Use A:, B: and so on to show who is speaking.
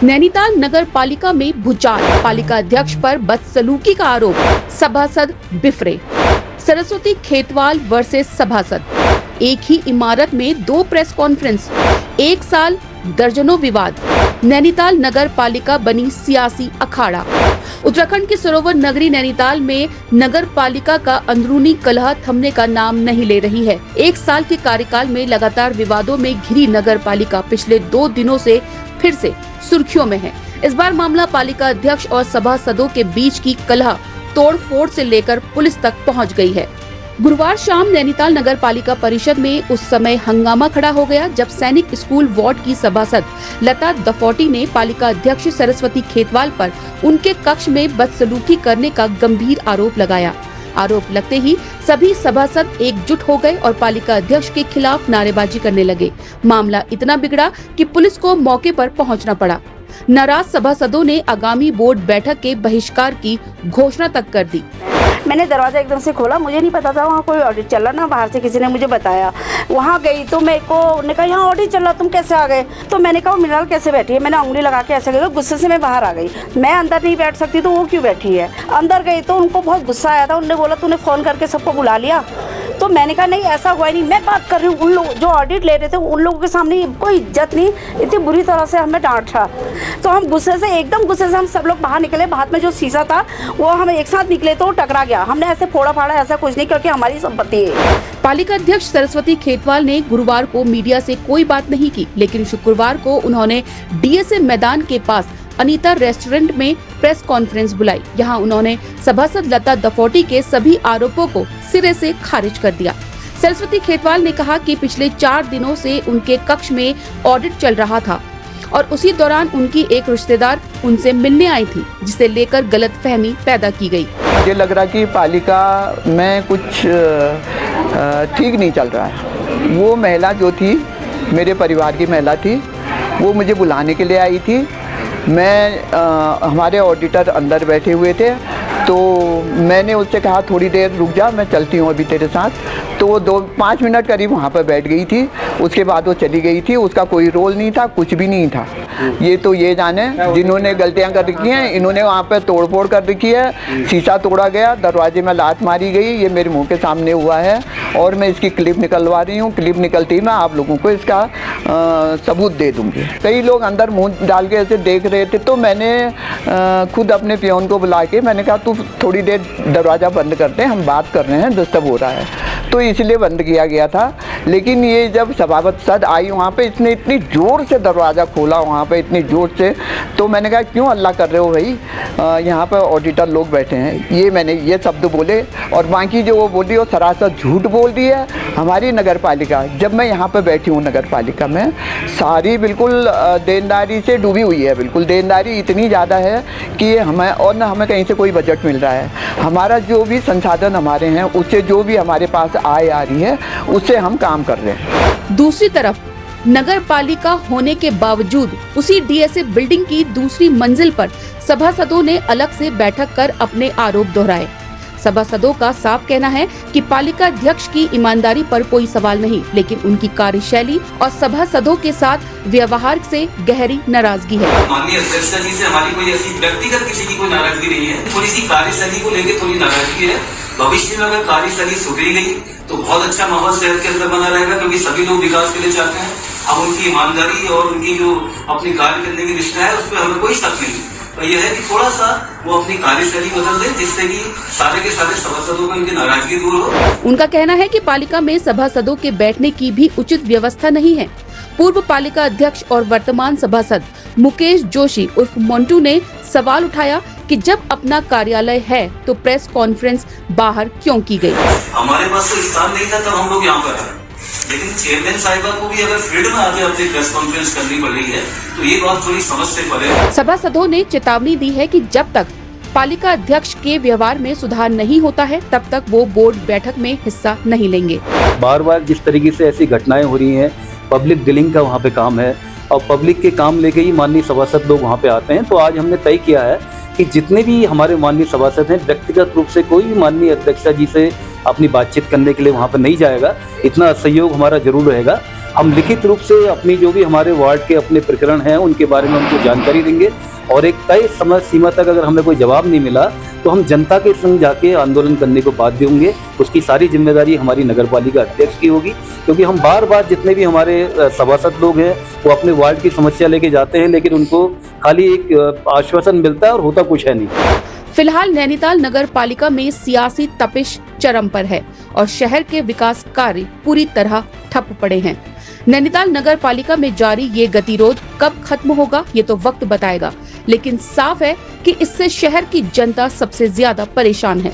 A: नैनीताल नगर पालिका में भूचाल, पालिका अध्यक्ष पर बदसलूकी का आरोप, सभासद बिफरे। सरस्वती खेतवाल वर्सेस सभासद, एक ही इमारत में 2 प्रेस कॉन्फ्रेंस, 1 साल दर्जनों विवाद। नैनीताल नगर पालिका बनी सियासी अखाड़ा। उत्तराखंड के सरोवर नगरी नैनीताल में नगर पालिका का अंदरूनी कलह थमने का नाम नहीं ले रही है। 1 साल के कार्यकाल में लगातार विवादों में घिरी नगर पालिका पिछले 2 दिनों से फिर से सुर्खियों में है। इस बार मामला पालिका अध्यक्ष और सभासदों के बीच की कलह तोड़फोड़ से लेकर पुलिस तक पहुंच गई है। गुरुवार शाम नैनीताल नगर पालिका परिषद में उस समय हंगामा खड़ा हो गया जब सैनिक स्कूल वार्ड की सभासद लता दफौटी ने पालिका अध्यक्ष सरस्वती खेतवाल पर उनके कक्ष में बदसलूकी करने का गंभीर आरोप लगाया। आरोप लगते ही सभी सभासद एकजुट हो गए और पालिका अध्यक्ष के खिलाफ नारेबाजी करने लगे। मामला इतना बिगड़ा कि पुलिस को मौके पर पहुंचना पड़ा। नाराज सभासदों ने आगामी बोर्ड बैठक के बहिष्कार की घोषणा तक कर दी।
B: मैंने दरवाज़ा एकदम से खोला, मुझे नहीं पता था वहाँ कोई ऑडिट चल रहा ना, बाहर से किसी ने मुझे बताया। वहाँ गई तो मेरे को उन्होंने कहा यहाँ ऑडिट चल रहा, तुम कैसे आ गए? तो मैंने कहा मिनरल कैसे बैठी है? मैंने उंगली लगा के ऐसे गई, तो गुस्से से मैं बाहर आ गई। मैं अंदर नहीं बैठ सकती तो वो क्यों बैठी है? अंदर गई तो उनको बहुत गुस्सा आया था। उन्होंने बोला तूने फ़ोन करके सबको बुला लिया? तो मैंने कहा नहीं ऐसा हुआ ही नहीं, मैं बात कर रही हूँ। उन लोग जो ऑडिट ले रहे थे उन लोगों के सामने कोई इज्जत नहीं, इतनी बुरी तरह से हमें डांटा। तो हम गुस्से से एकदम गुस्से से हम सब लोग बाहर निकले। हाथ में जो शीशा था वो हम एक साथ निकले तो टकरा गया। हमने ऐसे फोड़ा फाड़ा ऐसा कुछ नहीं, क्योंकि हमारी संपत्ति है।
A: पालिका अध्यक्ष सरस्वती खेतवाल ने गुरुवार को मीडिया से कोई बात नहीं की, लेकिन शुक्रवार को उन्होंने डीएसए मैदान के पास अनीता रेस्टोरेंट में प्रेस कॉन्फ्रेंस बुलाई। यहाँ उन्होंने सभासद लता दफौटी के सभी आरोपों को सिरे से खारिज कर दिया। सरस्वती खेतवाल ने कहा कि पिछले 4 दिनों से उनके कक्ष में ऑडिट चल रहा था और उसी दौरान उनकी एक रिश्तेदार उनसे मिलने आई थी, जिसे लेकर गलतफहमी पैदा की गई।
C: मुझे लग रहा कि पालिका में कुछ ठीक नहीं चल रहा है। वो महिला जो थी मेरे परिवार की महिला थी, वो मुझे बुलाने के लिए आई थी। हमारे ऑडिटर अंदर बैठे हुए थे, तो मैंने उससे कहा थोड़ी देर रुक जा, मैं चलती हूँ अभी तेरे साथ। तो वो 2-5 मिनट करीब वहाँ पर बैठ गई थी। उसके बाद वो चली गई थी। उसका कोई रोल नहीं था, कुछ भी नहीं था। ये तो ये जाने जिन्होंने गलतियाँ कर रखी हैं, इन्होंने वहाँ पर तोड़फोड़ कर रखी है। शीशा तोड़ा गया, दरवाजे में लात मारी गई, ये मेरे मुंह के सामने हुआ है और मैं इसकी क्लिप निकलवा रही हूँ। क्लिप निकलती मैं आप लोगों को इसका सबूत दे दूँगी। कई लोग अंदर मुँह डाल के ऐसे देख रहे थे, तो मैंने खुद अपने पियोन को बुला के मैंने कहा तू थोड़ी देर दरवाज़ा बंद करते हैं, हम बात कर रहे हैं, डिस्टर्ब हो रहा है। तो इसलिए बंद किया गया था। लेकिन ये जब सभासद आई वहाँ पे, इसने इतनी ज़ोर से दरवाज़ा खोला वहाँ पे, इतनी ज़ोर से, तो मैंने कहा क्यों हल्ला कर रहे हो भाई, यहाँ पर ऑडिटर लोग बैठे हैं। ये मैंने ये शब्द बोले और बाकी जो वो बोली वो सरासर झूठ बोल रही है। हमारी नगर पालिका, जब मैं यहाँ पर बैठी हूँ नगर पालिका में, सारी बिल्कुल देनदारी से डूबी हुई है। बिल्कुल देनदारी इतनी ज़्यादा है कि हमें और न हमें कहीं से कोई बजट मिल रहा है। हमारा जो भी संसाधन हमारे हैं, उससे जो भी हमारे पास आय आ रही है, उससे हम काम कर रहे हैं।
A: दूसरी तरफ नगर पालिका होने के बावजूद उसी डीएसए बिल्डिंग की दूसरी मंजिल पर सभासदों ने अलग से बैठक कर अपने आरोप दोहराए। सभासदों का साफ कहना है कि पालिका अध्यक्ष की ईमानदारी पर कोई सवाल नहीं, लेकिन उनकी कार्यशैली और सभासदों के साथ व्यवहार से गहरी नाराजगी है।
D: माननीय अध्यक्ष जी से हमारी कोई ऐसी व्यक्तिगत किसी की कोई नाराजगी नहीं है, थोड़ी सी कार्यशैली को लेकर थोड़ी नाराजगी है। भविष्य में अगर कार्यशैली सुधरी गई तो बहुत अच्छा माहौल शहर के अंदर बना रहेगा, क्योंकि सभी लोग विकास के लिए चाहते हैं। अब उनकी ईमानदारी और उनकी जो अपनी कार्य करने की निष्ठा है, उस पर हमें कोई शक नहीं। तो यह है कि थोड़ा सा वो अपनी कार्यशैली बदल दें, जिससे कि सारे के सारे सभासदों को इनकी नाराजगी दूर हो।
A: उनका कहना है कि पालिका में सभासदों के बैठने की भी उचित व्यवस्था नहीं है। पूर्व पालिका अध्यक्ष और वर्तमान सभासद मुकेश जोशी उर्फ मोन्टू ने सवाल उठाया कि जब अपना कार्यालय है तो प्रेस कॉन्फ्रेंस बाहर क्यों की गई?
D: हमारे पास तो स्थान नहीं था, तब हम लोग यहाँ पर आए। लेकिन चेयरमैन साहिबा को भी अगर फील्ड में आके अपनी प्रेस कॉन्फ्रेंस करनी पड़ रही है, तो ये बात थोड़ी समझ से परे है।
A: सभासदों ने चेतावनी दी है कि जब तक पालिका अध्यक्ष के व्यवहार में सुधार नहीं होता है, तब तक वो बोर्ड बैठक में हिस्सा नहीं लेंगे।
E: बार बार जिस तरीके से ऐसी घटनाएं हो रही हैं, पब्लिक डीलिंग का वहाँ पे काम है और पब्लिक के काम लेके ही माननीय सभासद लोग वहाँ पे आते हैं। तो आज हमने तय किया है कि जितने भी हमारे माननीय सभासद हैं, व्यक्तिगत रूप से कोई भी माननीय अध्यक्षा जी से अपनी बातचीत करने के लिए वहाँ पर नहीं जाएगा। इतना सहयोग हमारा जरूर रहेगा। हम लिखित रूप से अपनी जो भी हमारे वार्ड के अपने प्रकरण हैं उनके बारे में उनको जानकारी देंगे और एक तय समय सीमा तक अगर हमें कोई जवाब नहीं मिला तो हम जनता के संग जाके आंदोलन करने को बाध्य होंगे। उसकी सारी जिम्मेदारी हमारी नगरपालिका अध्यक्ष की होगी, क्योंकि हम बार बार जितने भी हमारे सभासद लोग हैं वो अपने वार्ड की समस्या लेके जाते हैं, लेकिन उनको खाली एक आश्वासन मिलता है और होता कुछ है नहीं।
A: फिलहाल नैनीताल नगर पालिका में सियासी तपिश चरम पर है और शहर के विकास कार्य पूरी तरह ठप पड़े हैं। नैनीताल नगर पालिका में जारी ये गतिरोध कब खत्म होगा ये तो वक्त बताएगा, लेकिन साफ है कि इससे शहर की जनता सबसे ज्यादा परेशान है।